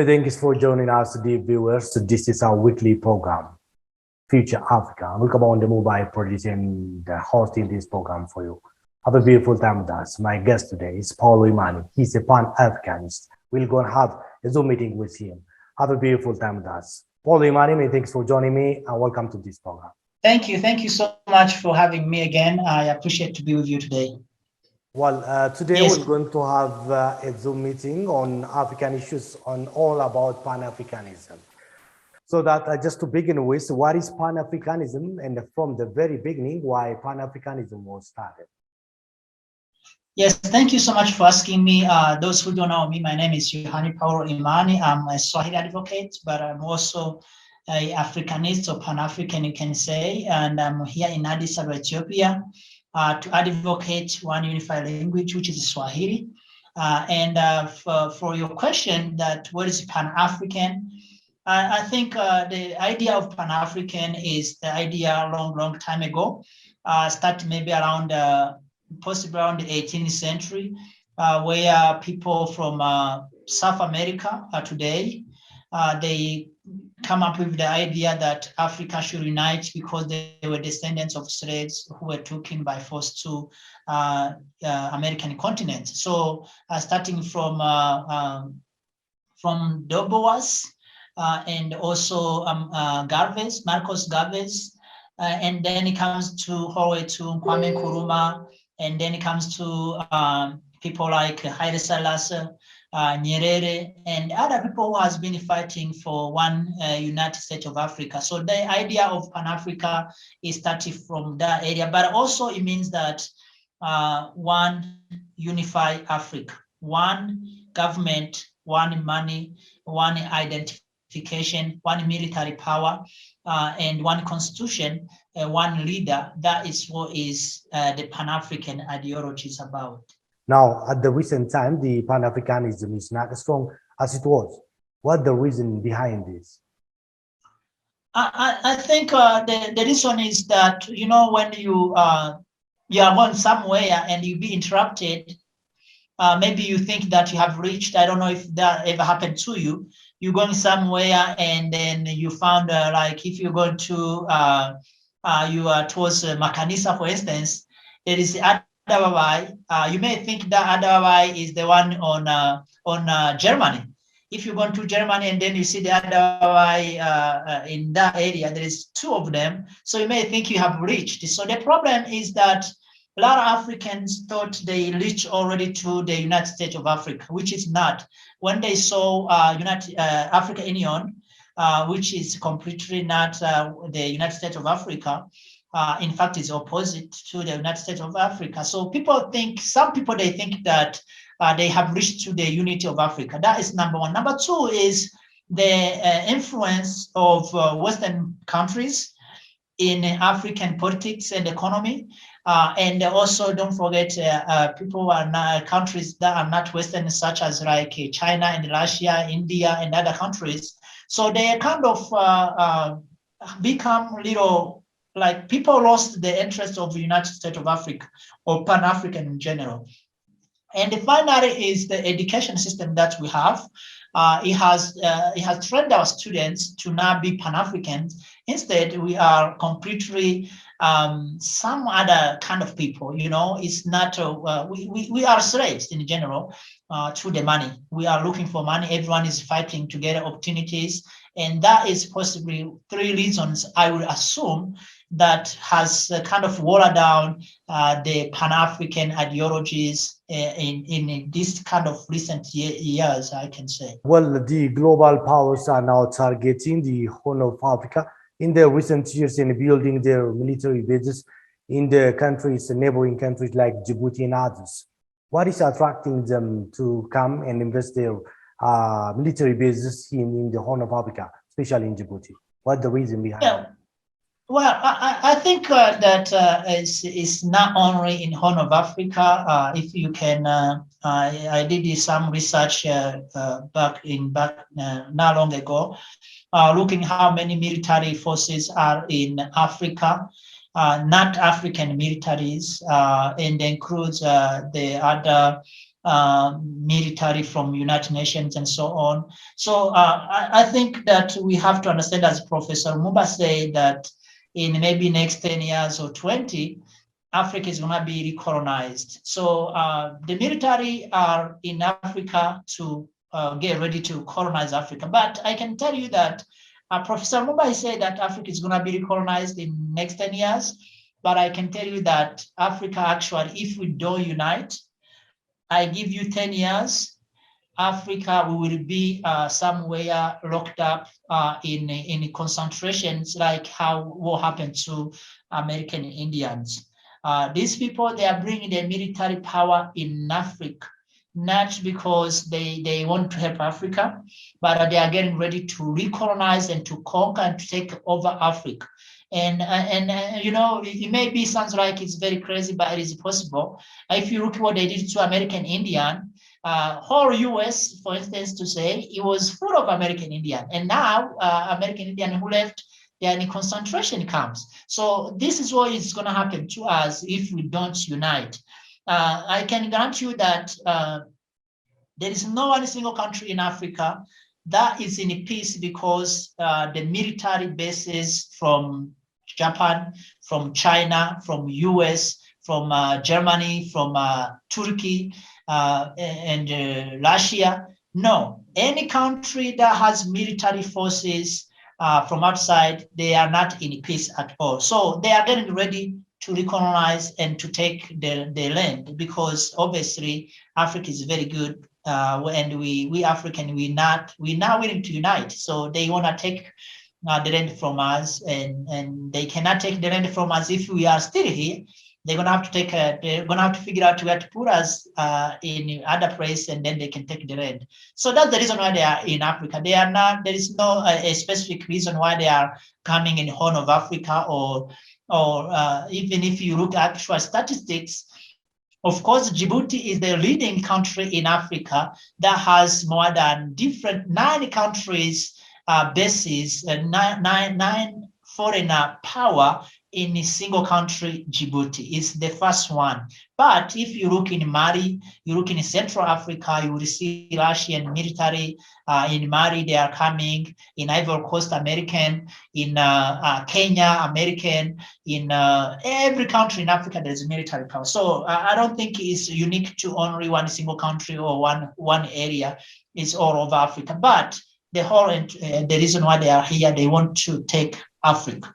Thanks for joining us, dear viewers. This is our weekly program, Future Africa. Welcome on the mobile producing and hosting this program for you. Have a beautiful time with us. My guest today is Paulo Imani. He's a Pan-Africanist. We'll go and have a Zoom meeting with him. Have a beautiful time with us. Paulo Imani, thanks for joining me and welcome to this program. Thank you. Thank you so much for having me again. I appreciate to be with you today. Well, today we're going to have a Zoom meeting on African issues, on all about Pan-Africanism. So that just to begin with, what is Pan-Africanism, and from the very beginning, why Pan-Africanism was started? Yes, thank you so much for asking me. Those who don't know me, my name is Paulo Imani. I'm a Swahili advocate, but I'm also an Africanist or Pan-African, you can say, and I'm here in Addis Ababa, Ethiopia, to advocate one unified language, which is Swahili. For your question that what is Pan-African, I think the idea of Pan-African is the idea long time ago, started maybe around, possibly around the 18th century, where people from South America today, they come up with the idea that Africa should unite because they were descendants of slaves who were taken by force to American continent. So starting from Doboas and also Marcos Garvez, and then it comes to Howard to Kwame Nkrumah, and then it comes to people like Haile Selassie, Nyerere, and other people who has been fighting for one United States of Africa. So the idea of Pan-Africa is starting from that area, but also it means that one unified Africa, one government, one money, one identification, one military power, and one constitution, one leader. That is what is the Pan-African ideology is about. Now, at the recent time, the Pan-Africanism is not as strong as it was. What's the reason behind this? I think the reason is that, you know, when you are going somewhere and you be interrupted, maybe you think that you have reached, I don't know if that ever happened to you. You're going somewhere and then you found like if you're going to, you are towards Makanisa, for instance, there is Adawai. You may think that Adawai is the one on Germany. If you go to Germany and then you see the Adawai in that area, there is two of them. So you may think you have reached. So the problem is that a lot of Africans thought they reached already to the United States of Africa, which is not. When they saw African Union, which is completely not the United States of Africa, in fact, is opposite to the United States of Africa. So people think, some people, they think that they have reached to the unity of Africa. That is number one. Number two is the influence of Western countries in African politics and economy. And also don't forget people who are not countries that are not Western, such as like China and Russia, India, and other countries. So they kind of become little, like people lost the interest of the United States of Africa or Pan-African in general. And finally is the education system that we have. It has trained our students to not be Pan-Africans. Instead, we are completely some other kind of people. You know, it's not we are slaves in general to the money. We are looking for money. Everyone is fighting to get opportunities, and that is possibly three reasons I would assume that has kind of watered down the Pan-African ideologies in this kind of recent years, I can say. Well, the global powers are now targeting the Horn of Africa in the recent years in building their military bases in the countries, neighboring countries like Djibouti and others. What is attracting them to come and invest their military bases in the Horn of Africa, especially in Djibouti? What's the reason behind it? Well, I think that it's not only in Horn of Africa. If you can, I did some research back not long ago, looking how many military forces are in Africa, not African militaries, and includes the other military from United Nations and so on. So I think that we have to understand, as Professor Muba said, that in maybe next 10 years or 20, Africa is going to be recolonized. So the military are in Africa to get ready to colonize Africa. But I can tell you that Professor Mumbai said that Africa is going to be recolonized in next 10 years. But I can tell you that Africa actually, if we don't unite, I give you 10 years, Africa will be somewhere locked up in concentrations, like what happened to American Indians. These people, they are bringing their military power in Africa, not because they want to help Africa, but they are getting ready to recolonize and to conquer and to take over Africa. And you know, it maybe sounds like it's very crazy, but it is possible. If you look at what they did to American Indian, whole US, for instance, to say it was full of American Indian, and now American Indian who left, they are in concentration camps. So this is what is going to happen to us if we don't unite. I can grant you that there is no one single country in Africa that is in peace because the military bases from Japan, from China, from US, from Germany, from Turkey, and Russia. No, any country that has military forces from outside, they are not in peace at all. So they are getting ready to recolonize and to take the land, because obviously Africa is very good, and we African, we not willing to unite. So they want to take the land from us, and they cannot take the land from us if we are still here. They're gonna have to they're gonna have to figure out where to put us in other place, and then they can take the land. So that's the reason why they are in Africa. They are not. There is no a specific reason why they are coming in Horn of Africa, or even if you look at actual statistics. Of course, Djibouti is the leading country in Africa that has more than 9 countries bases, nine foreign power in a single country. Djibouti is the first one. But if you look in Mali, you look in Central Africa, you will see Russian military in Mali, they are coming, in Ivory Coast, American, in Kenya, American, in every country in Africa, there's military power. So I don't think it's unique to only one single country or one area. It's all over Africa. But the whole the reason why they are here, they want to take Africa.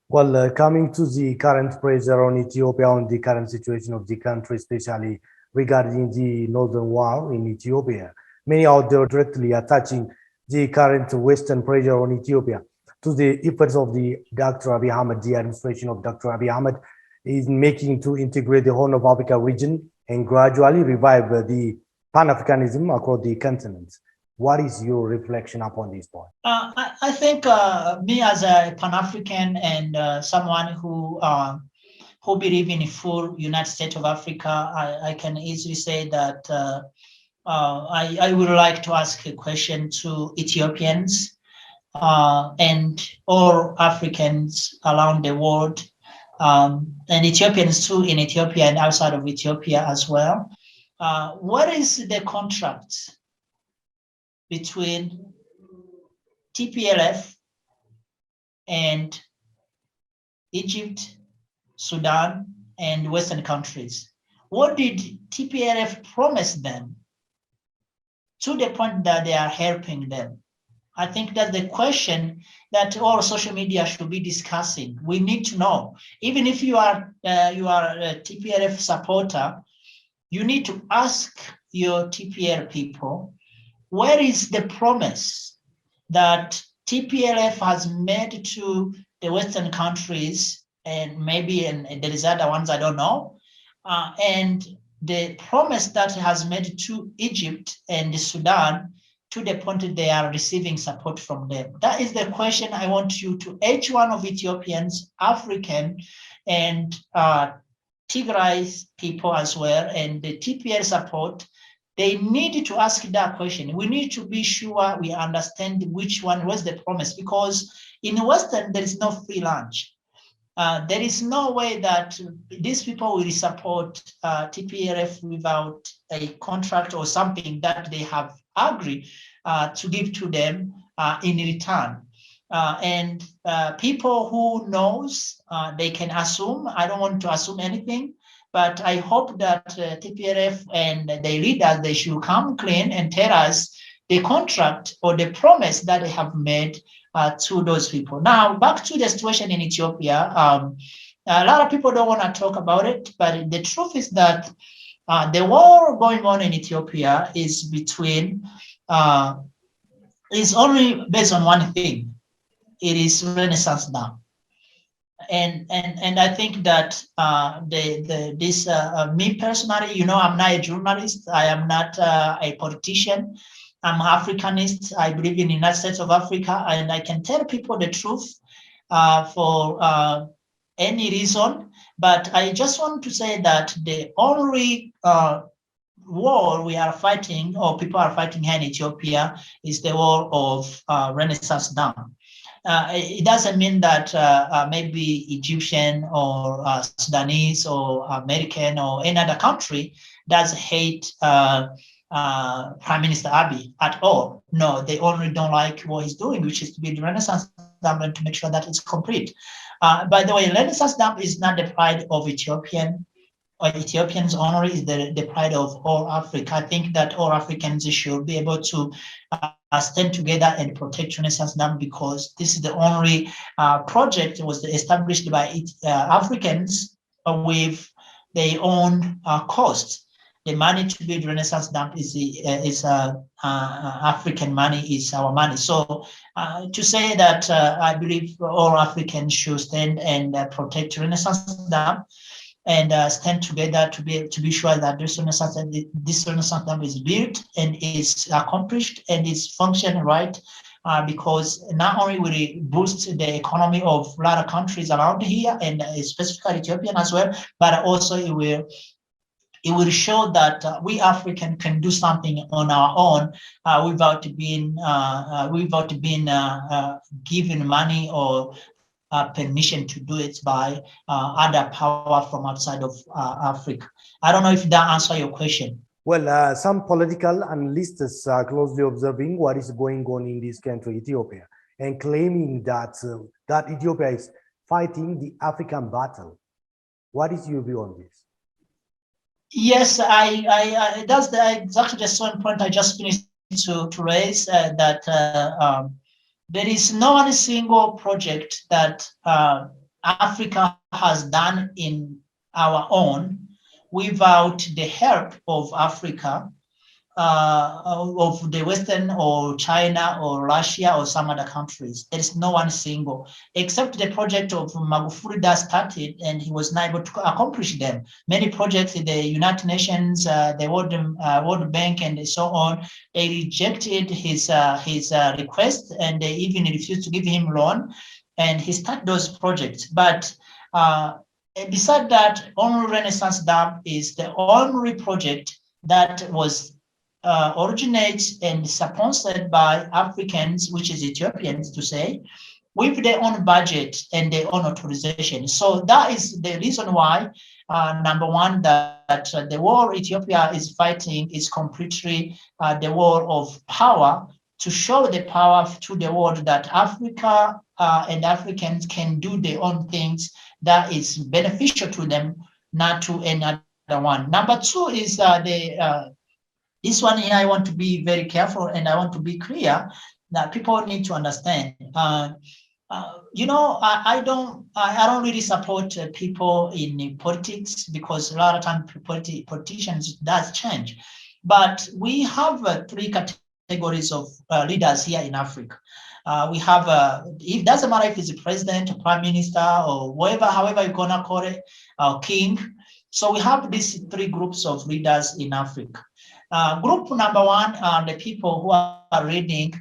Well, coming to the current pressure on Ethiopia, on the current situation of the country, especially regarding the northern war in Ethiopia, many are directly attaching the current Western pressure on Ethiopia to the efforts of the Dr. Abiy Ahmed, the administration of Dr. Abiy Ahmed is making to integrate the Horn of Africa region and gradually revive the Pan-Africanism across the continent. What is your reflection upon this point? I think me as a Pan-African and someone who believe in a full United States of Africa, I can easily say that I would like to ask a question to Ethiopians and all Africans around the world, and Ethiopians too in Ethiopia and outside of Ethiopia as well. What is the contract between TPLF and Egypt, Sudan, and Western countries? What did TPLF promise them to the point that they are helping them? I think that's the question that all social media should be discussing. We need to know. Even if you are a TPLF supporter, you need to ask your TPLF people, where is the promise that TPLF has made to the Western countries, and maybe and there is other ones I don't know, and the promise that has made to Egypt and Sudan to the point that they are receiving support from them? That is the question I want you to, each one of Ethiopians, African, and Tigray people as well, and the TPL support, they need to ask that question. We need to be sure we understand which one was the promise, because in Western, there is no free lunch. There is no way that these people will support TPLF without a contract or something that they have agreed to give to them in return. And people who knows, they can assume. I don't want to assume anything, but I hope that TPLF and the leaders, they should come clean and tell us the contract or the promise that they have made to those people. Now, back to the situation in Ethiopia. A lot of people don't want to talk about it, but the truth is that the war going on in Ethiopia is between, is only based on one thing. It is Renaissance Dam. And I think that me personally, you know, I'm not a journalist. I am not a politician. I'm Africanist. I believe in the United States of Africa, and I can tell people the truth for any reason. But I just want to say that the only war we are fighting, or people are fighting here in Ethiopia, is the war of Renaissance Dam. It doesn't mean that maybe Egyptian or Sudanese or American or any other country does hate Prime Minister Abiy at all. No, they only don't like what he's doing, which is to build the Renaissance Dam and to make sure that it's complete. By the way, Renaissance Dam is not the pride of Ethiopians only, is the pride of all Africa. I think that all Africans should be able to stand together and protect Renaissance Dam, because this is the only project that was established by Africans with their own cost. The money to build Renaissance Dam is African money, is our money. So to say that I believe all Africans should stand and protect Renaissance Dam, and stand together to be sure that this Renaissance Dam is built and is accomplished and is functioning right, because not only will it boost the economy of a lot of countries around here, and specifically Ethiopian as well, but also it will show that we African can do something on our own without being given money or permission to do it by other power from outside of Africa. I don't know if that answers your question. Well, some political analysts are closely observing what is going on in this country, Ethiopia, and claiming that that Ethiopia is fighting the African battle. What is your view on this? Yes, that's exactly the same point I just finished to raise, that there is no one single project that Africa has done in our own without the help of Africa, of the Western or China or Russia or some other countries. There is no one single, except the project of Magufuli that started, and he was not able to accomplish them. Many projects in the United Nations, the World Bank, and so on, they rejected his request, and they even refused to give him loan, and he started those projects. But beside that, only Renaissance Dam is the only project that was originates and sponsored by Africans, which is Ethiopians to say, with their own budget and their own authorization. So that is the reason why, number one, that the war Ethiopia is fighting is completely the war of power, to show the power to the world that Africa and Africans can do their own things that is beneficial to them, not to any other one. Number two is this one here, I want to be very careful and I want to be clear that people need to understand. You know, I don't really support people in politics, because a lot of times politicians does change. But we have three categories of leaders here in Africa. We have, it doesn't matter if it's a president, a prime minister, or whatever, however you're gonna call it, king. So we have these three groups of leaders in Africa. Group number one are the people who are reading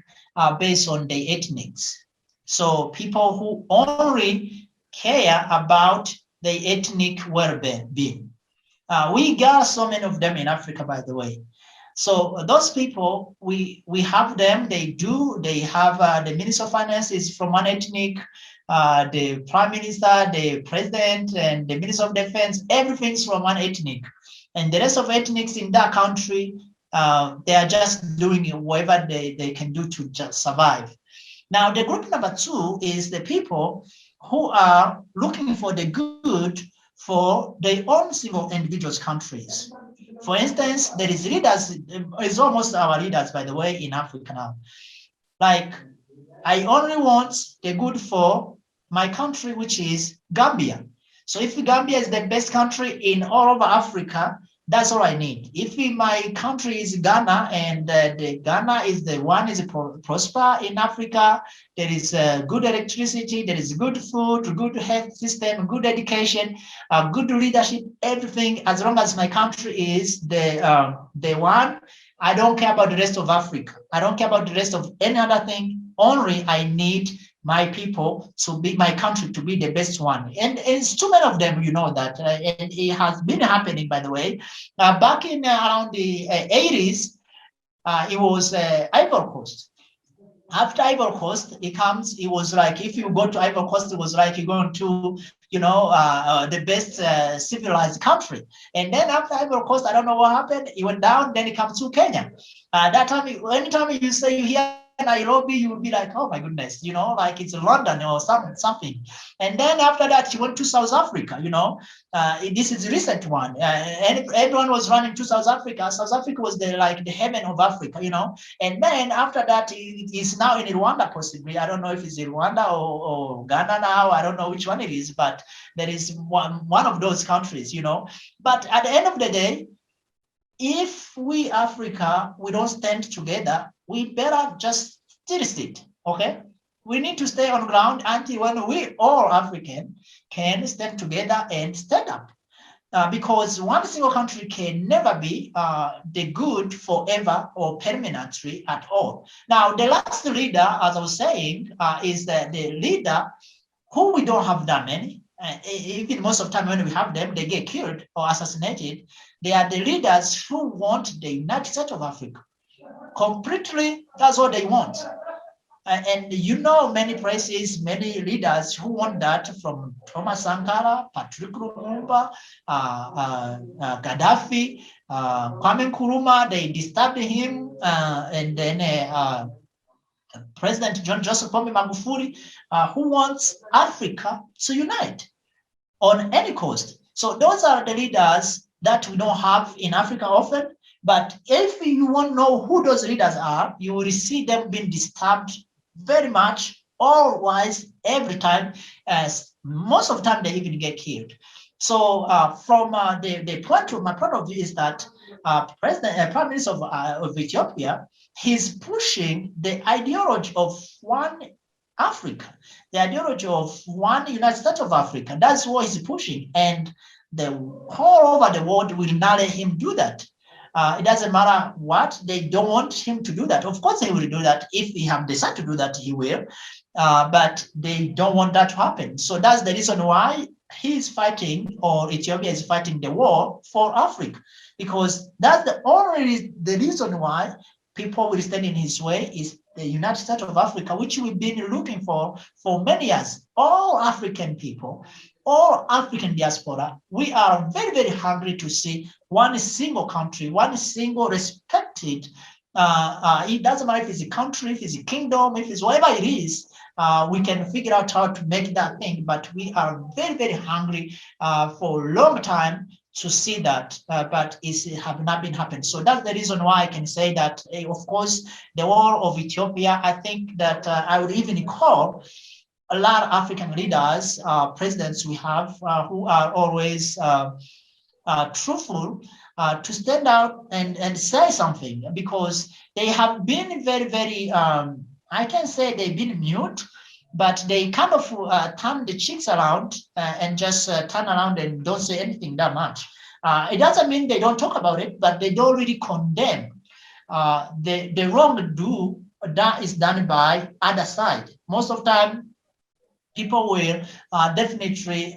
based on the ethnics. So people who only care about the ethnic well-being. We got so many of them in Africa, by the way. So those people, we have them. They have the Minister of Finance is from one ethnic, the Prime Minister, the President, and the Minister of Defense. Everything's from one ethnic, and the rest of ethnics in that country, they are just doing whatever they can do to just survive. Now, the group number two is the people who are looking for the good for their own single individuals' countries. For instance, there is leaders, it's almost our leaders, by the way, in Africa now. Like, I only want the good for my country, which is Gambia. So if Gambia is the best country in all over Africa, that's all I need. If my country is Ghana and the Ghana is the one is prosper in Africa, there is good electricity, there is good food, good health system, good education, good leadership, everything. As long as my country is the one, I don't care about the rest of Africa. I don't care about the rest of any other thing. Only I need my people to be my country to be the best one, and it's too many of them, you know that, and it has been happening, by the way. Back in around the 80s, it was Ivory Coast. After Ivory Coast, it was like if you go to Ivory Coast, it was like you're going to, the best civilized country. And then after Ivory Coast, I don't know what happened. It went down. Then it comes to Kenya. That time, anytime you say you hear Nairobi, you will be like, oh my goodness, like it's London or something. And then after that, she went to South Africa, this is a recent one. And everyone was running to South Africa. South Africa was the heaven of Africa, And then after that, it is now in Rwanda, possibly. I don't know if it's in Rwanda or Ghana now. I don't know which one it is, but there is one of those countries, But at the end of the day, if we Africa, we don't stand together, we better just still sit, okay? We need to stay on ground until when we all African can stand together and stand up. Because one single country can never be the good forever or permanently at all. Now, the last leader, as I was saying, is the leader who we don't have that many. Even most of the time when we have them, they get killed or assassinated. They are the leaders who want the United States of Africa. Completely, that's what they want. And many places, many leaders who want that, from Thomas Sankara, Patrick Lumumba, Gaddafi, Kwame Nkrumah, they disturbed him, and then President John Joseph Pombe Magufuli, who wants Africa to unite on any coast. So those are the leaders that we don't have in Africa often. But if you want to know who those leaders are, you will see them being disturbed very much, always, every time. Most of the time, they even get killed. So from my point of view is that Prime Minister of Ethiopia, he's pushing the ideology of one Africa, the ideology of one United States of Africa. That's what he's pushing. And the whole over the world will not let him do that. It doesn't matter what, they don't want him to do that. Of course, he will do that. If he have decided to do that, he will. But they don't want that to happen. So that's the reason why he's fighting, or Ethiopia is fighting the war for Africa, because that's the reason why people will stand in his way is the United States of Africa, which we've been looking for many years. All African people, all African diaspora, we are very, very hungry to see one single country, one single respected. It doesn't matter if it's a country, if it's a kingdom, if it's whatever it is, we can figure out how to make that thing. But we are very, very hungry for a long time to see that, but it have not been happening. So that's the reason why I can say that, of course, the war of Ethiopia, I think that I would even call a lot of African leaders, presidents we have, who are always truthful, to stand out and say something, because they have been very, very, I can say they've been mute, but they kind of turn the cheeks around and just turn around and don't say anything that much. It doesn't mean they don't talk about it, but they don't really condemn the wrong that is done by other side. Most of the time, people will definitely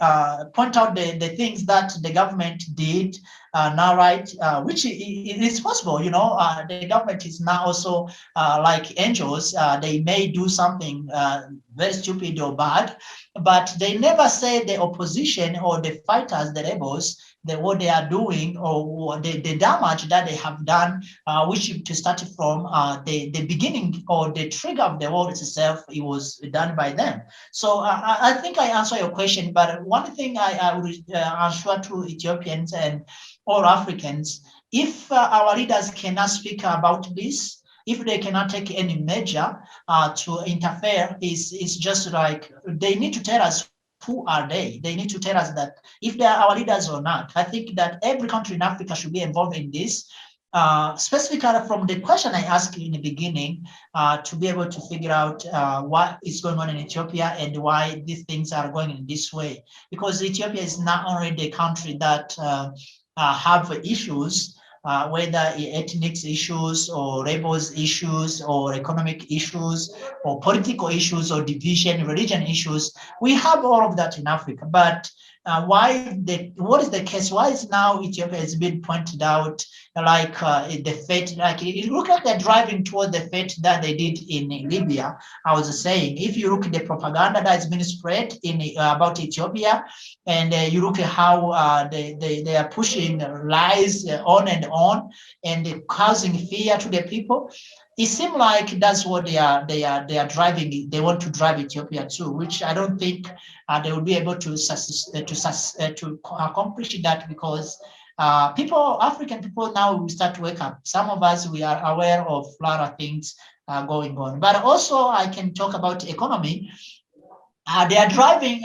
point out the things that the government did now, right? Which is possible, the government is now also like angels. They may do something very stupid or bad, but they never say the opposition or the fighters, the rebels, what they are doing or the damage that they have done, which to start from the beginning or the trigger of the war itself, it was done by them. So I think I answer your question, but one thing I would assure to Ethiopians and all Africans, if our leaders cannot speak about this, if they cannot take any measure to interfere, it's just like they need to tell us who are they. They need to tell us that if they are our leaders or not. I think that every country in Africa should be involved in this. Specifically from the question I asked in the beginning, to be able to figure out what is going on in Ethiopia and why these things are going in this way. Because Ethiopia is not only the country that have issues, whether ethnic issues or rebels issues or economic issues or political issues or division, religion issues. We have all of that in Africa, but what is the case? Why is now Ethiopia has been pointed out like the fate, like it look like they're driving toward the fate that they did in Libya. I was saying, if you look at the propaganda that's been spread in about Ethiopia, and you look at how they are pushing lies on and causing fear to the people, it seems like that's what they are driving. They want to drive Ethiopia too, which I don't think they will be able to accomplish that, because African people now will start to wake up. Some of us, we are aware of a lot of things going on. But also I can talk about economy. They are driving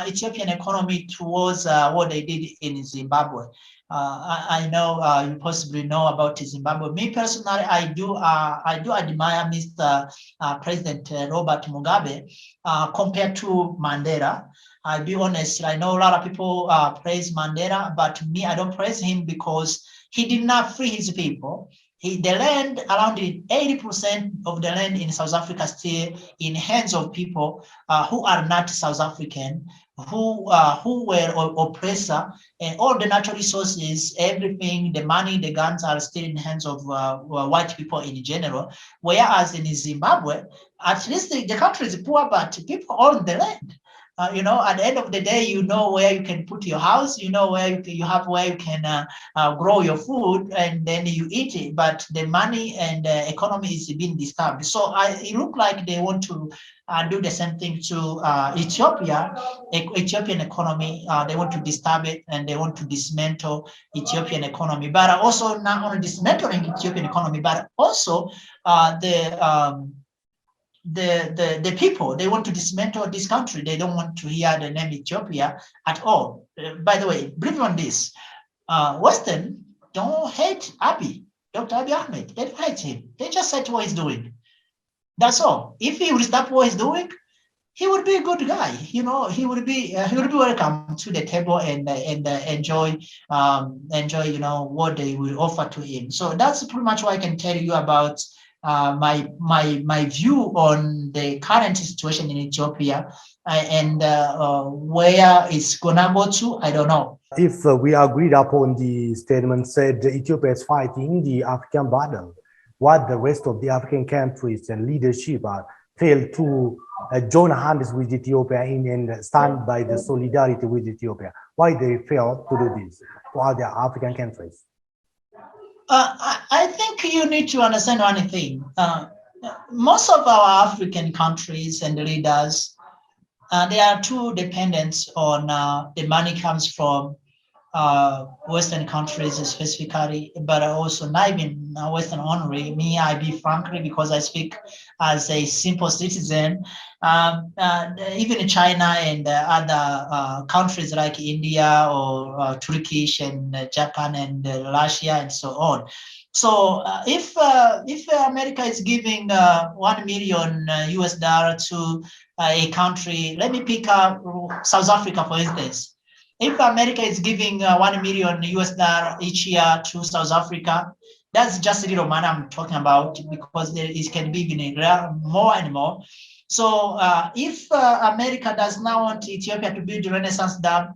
Ethiopian economy towards what they did in Zimbabwe. I know you possibly know about Zimbabwe. Me personally, I do admire Mr. President Robert Mugabe compared to Mandela. I'll be honest, I know a lot of people praise Mandela, but me, I don't praise him because he did not free his people. The land, around 80% of the land in South Africa still in hands of people who are not South African, who were oppressor, and all the natural resources, everything, the money, the guns are still in hands of white people in general. Whereas in Zimbabwe, at least the country is poor, but people own the land. At the end of the day, you know where you can put your house, you know where you can grow your food, and then you eat it. But the money and the economy is being disturbed. So it looks like they want to do the same thing to Ethiopian economy. They want to disturb it, and they want to dismantle Ethiopian economy. But also not only dismantling Ethiopian economy, but also the people, they want to dismantle this country. They don't want to hear the name Ethiopia at all. By the way, believe on this, Western don't hate Dr. Abiy Ahmed. They don't hate him. They just hate what he's doing. That's all. If he would stop what he's doing, he would be a good guy. He would be welcome to the table and enjoy what they will offer to him. So that's pretty much what I can tell you about my view on the current situation in Ethiopia, and where it's gonna go to, I don't know. If we agreed upon the statement said Ethiopia is fighting the African battle, what the rest of the African countries and leadership failed to join hands with Ethiopia and stand by the solidarity with Ethiopia, why they failed to do this to other African countries? I think you need to understand one thing. Most of our African countries and leaders, they are too dependent on the money comes from Western countries specifically, but also not even Western only. Me, I be frankly, because I speak as a simple citizen, even in China and other countries like India or Turkish and Japan and Russia and so on. So if America is giving $1 million US to a country, let me pick up South Africa, for instance. If America is giving 1 million US dollar each year to South Africa, that's just a little money I'm talking about, because it can be even more and more. So if America does not want Ethiopia to build the Renaissance Dam,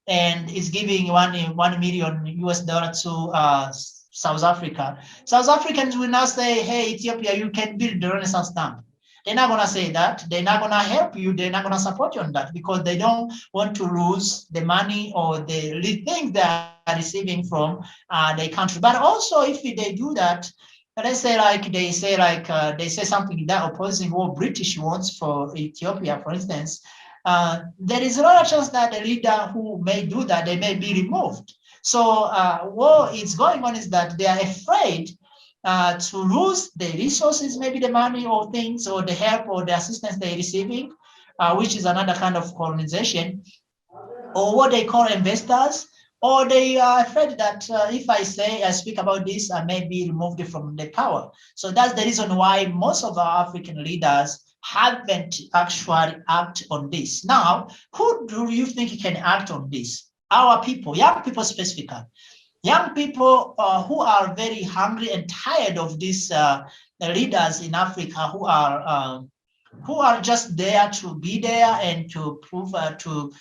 and is giving 1 million US dollar to South Africa, South Africans will now say, hey, Ethiopia, you can build the Renaissance Dam. They're not going to say that. They're not going to help you. They're not going to support you on that, because they don't want to lose the money or the things they are receiving from the country. But also, if they do that, let's say they say something that opposing what British wants for Ethiopia, for instance, there is a lot of chance that the leader who may do that, they may be removed. So what is going on is that they are afraid to lose the resources, maybe the money or things or the help or the assistance they're receiving, which is another kind of colonization, or what they call investors, or they are afraid that if I speak about this, I may be removed from the power. So that's the reason why most of our African leaders haven't actually acted on this. Now, who do you think can act on this? Our people, young people specifically. Young people who are very hungry and tired of these leaders in Africa who are just there to be there and to prove to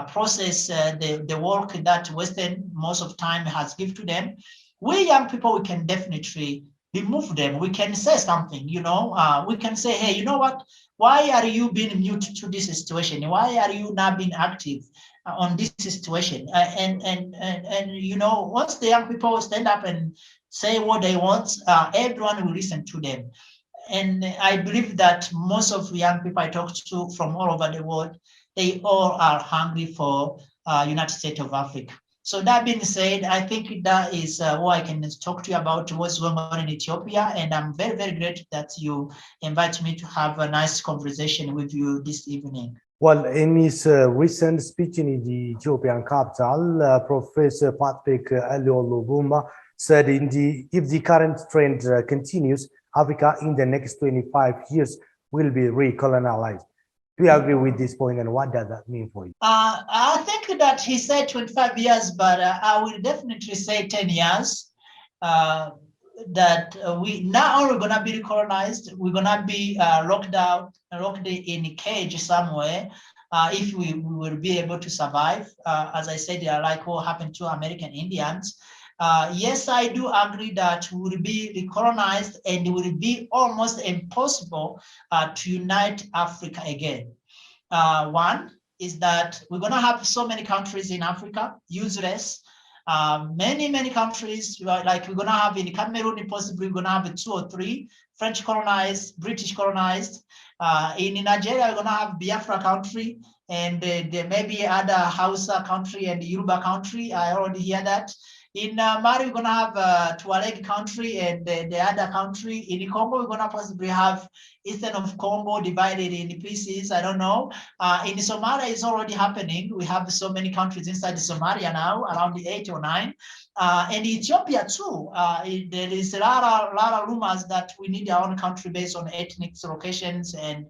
process the work that Western most of the time has given to them. We young people, we can definitely remove them. We can say something, we can say, hey, you know what? Why are you being mute to this situation? Why are you not being active on this situation? And once the young people stand up and say what they want, everyone will listen to them. And I believe that most of the young people I talk to from all over the world, they all are hungry for United States of Africa. So that being said, I think that is what I can talk to you about what's going on in Ethiopia. And I'm very, very grateful that you invite me to have a nice conversation with you this evening. Well, in his recent speech in the Ethiopian capital, Professor Patrick Eliolubuma said if the current trend continues, Africa in the next 25 years will be recolonized. Do you agree with this point, and what does that mean for you? I think that he said 25 years, but I will definitely say 10 years. That we not only going to be recolonized, we're going to be locked in a cage somewhere. If we will be able to survive, as I said, like what happened to American Indians. Yes, I do agree that we will be recolonized and it will be almost impossible to unite Africa again. One is that we're going to have so many countries in Africa, useless. Many countries, like we're going to have in Cameroon, possibly we're going to have 2 or 3, French colonized, British colonized. In Nigeria, we're going to have Biafra country, and there may be other Hausa country and Yoruba country. I already hear that. In Mali, we're going to have Tuareg country and the other country. In Congo, we're going to possibly have eastern of Congo divided in pieces. I don't know. In Somalia, it's already happening. We have so many countries inside Somalia now, around the 8 or 9. And Ethiopia too. There is a lot of rumors that we need our own country based on ethnic locations and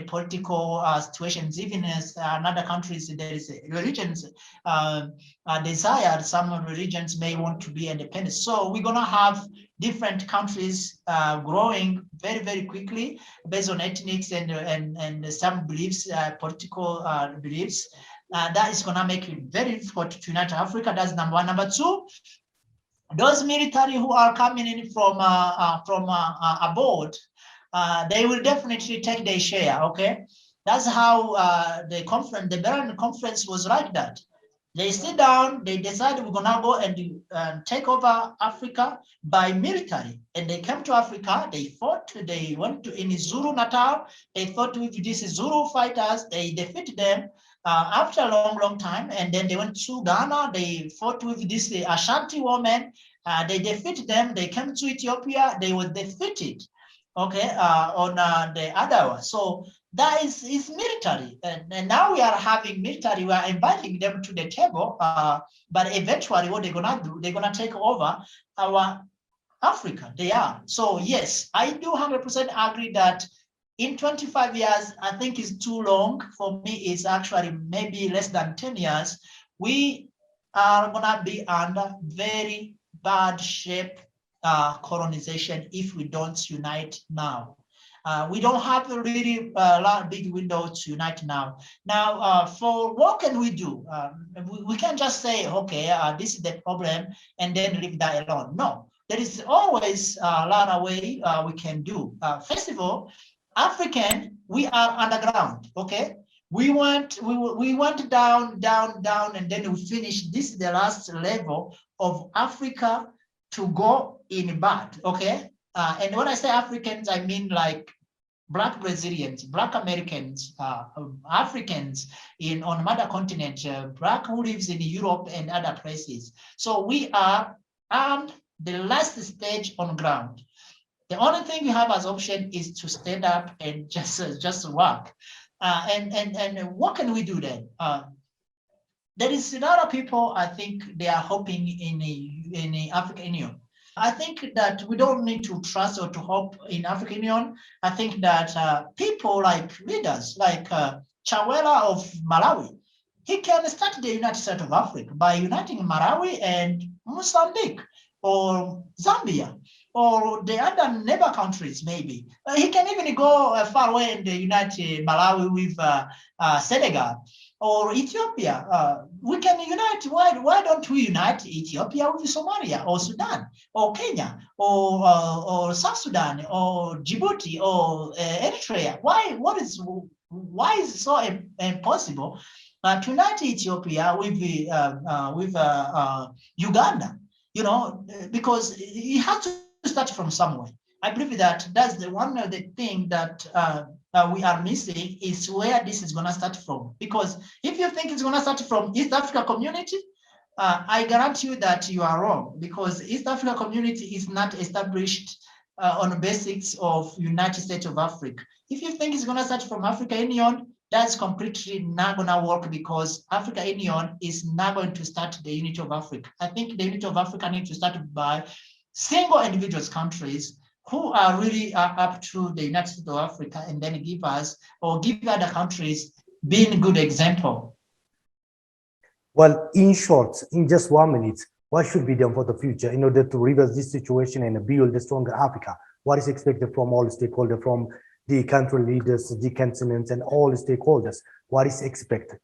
political situations. Even as in other countries, there is religions desire. Some religions may want to be independent. So we're gonna have different countries growing very, very quickly based on ethnics and some beliefs, political beliefs. That is going to make it very difficult to unite Africa. That's number one. Number two, those military who are coming in from abroad, they will definitely take their share. Okay, that's how the Berlin conference was like that. They sit down, they decided we're gonna go and take over Africa by military. And they came to Africa, they fought, they went to in Zulu Natal, they fought with these Zulu fighters, they defeated them after a long time. And then they went to Ghana, they fought with this Ashanti woman, they defeated them, they came to Ethiopia, they were defeated, okay, on the other one. So that is military, and now we are having military. We are inviting them to the table, but eventually, what they're gonna do? They're gonna take over our Africa. They are. So yes, I do 100% agree that in 25 years, I think is too long. For me, it's actually maybe less than 10 years. we are gonna be under very bad shape colonization if we don't unite now. We don't have a really big window to unite now. Now, for what can we do? We can't just say, okay, this is the problem, and then leave that alone. No, there is always a lot of way we can do. First of all, African, we are underground, okay? We went down, and then we finished. This is the last level of Africa to go in bad, okay? And when I say Africans, I mean like Black Brazilians, Black Americans, Africans on mother continent, Black who lives in Europe and other places. So we are on the last stage on ground. The only thing we have as option is to stand up and just work. And what can we do then? There is a lot of people, I think they are hoping in the African Union. I think that we don't need to trust or to hope in African Union. I think that people like leaders like Chawela of Malawi, he can start the United States of Africa by uniting Malawi and Mozambique or Zambia or the other neighbor countries maybe. He can even go far away and unite Malawi with Senegal or Ethiopia. We can unite. Why don't we unite Ethiopia with Somalia or Sudan or Kenya or South Sudan or Djibouti or Eritrea? Why is it so impossible to unite Ethiopia with Uganda? You know, because you have to start from somewhere. I believe that that's the one of the thing that we are missing is where this is going to start from. Because if you think it's going to start from East Africa community, I guarantee you that you are wrong, because East Africa community is not established on the basics of United States of Africa. If you think it's going to start from African Union, that's completely not going to work, because African Union is not going to start the unity of Africa. I think the unity of Africa needs to start by single individuals countries who are really up to the United States of Africa, and then give us or give other countries being a good example. Well, in short, in just 1 minute, what should be done for the future in order to reverse this situation and build a stronger Africa? What is expected from all stakeholders, from the country leaders, the continents, and all the stakeholders? What is expected?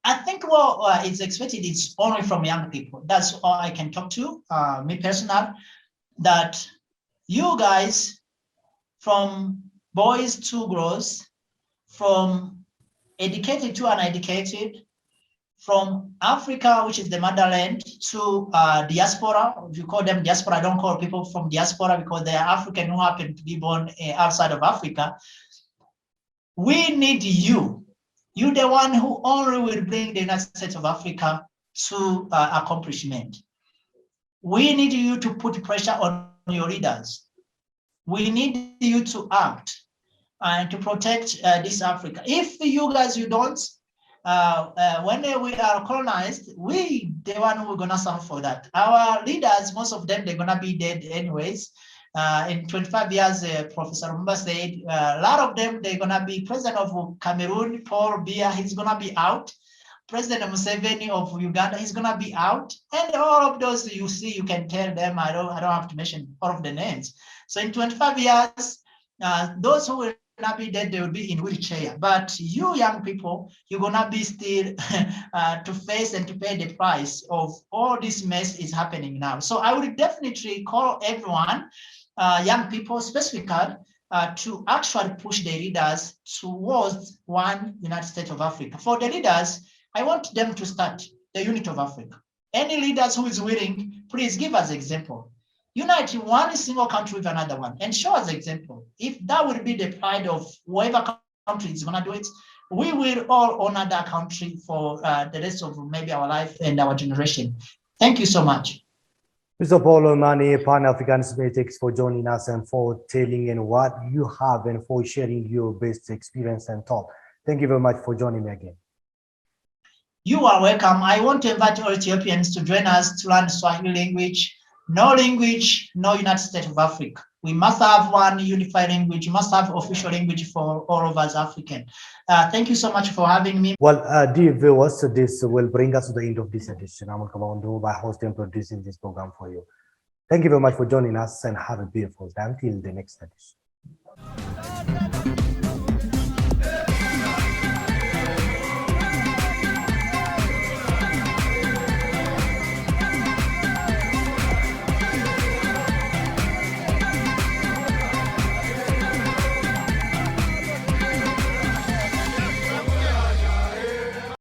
I think what is expected is only from young people. That's all I can talk to, me personal, that you guys, from boys to girls, from educated to uneducated, from Africa, which is the motherland, to diaspora. If you call them diaspora, I don't call people from diaspora because they are African who happen to be born outside of Africa. We need you. You're the one who only will bring the United States of Africa to accomplishment. We need you to put pressure on your leaders. We need you to act and to protect this Africa. If you guys, you don't, when we are colonized, we the one who are gonna suffer for that. Our leaders, most of them, they're gonna be dead anyways. In 25 years, Professor Rumba said, a lot of them, they're gonna be president of Cameroon, Paul Biya, he's gonna be out. President Museveni of Uganda, he's gonna be out. And all of those you see, you can tell them, I don't have to mention all of the names. So in 25 years, those who will not be dead, they will be in wheelchair. But you young people, you're gonna be still to face and to pay the price of all this mess is happening now. So I would definitely call everyone, young people specifically, to actually push the leaders towards one United States of Africa. For the leaders, I want them to start the unity of Africa. Any leaders who is willing, please give us example. Unite one single country with another one and show us example. If that would be the pride of whoever country is gonna do it, we will all honor that country for the rest of maybe our life and our generation. Thank you so much. Mr. Paulo Imani, Pan-Africanist, thanks for joining us and for telling and what you have and for sharing your best experience and thought. Thank you very much for joining me again. You are welcome. I want to invite all Ethiopians to join us to learn Swahili language. No language, no United States of Africa. We must have one unified language. We must have official language for all of us African. Thank you so much for having me. Well, dear viewers, this will bring us to the end of this edition. I'm Kabondo by hosting and producing this program for you. Thank you very much for joining us and have a beautiful time till the next edition.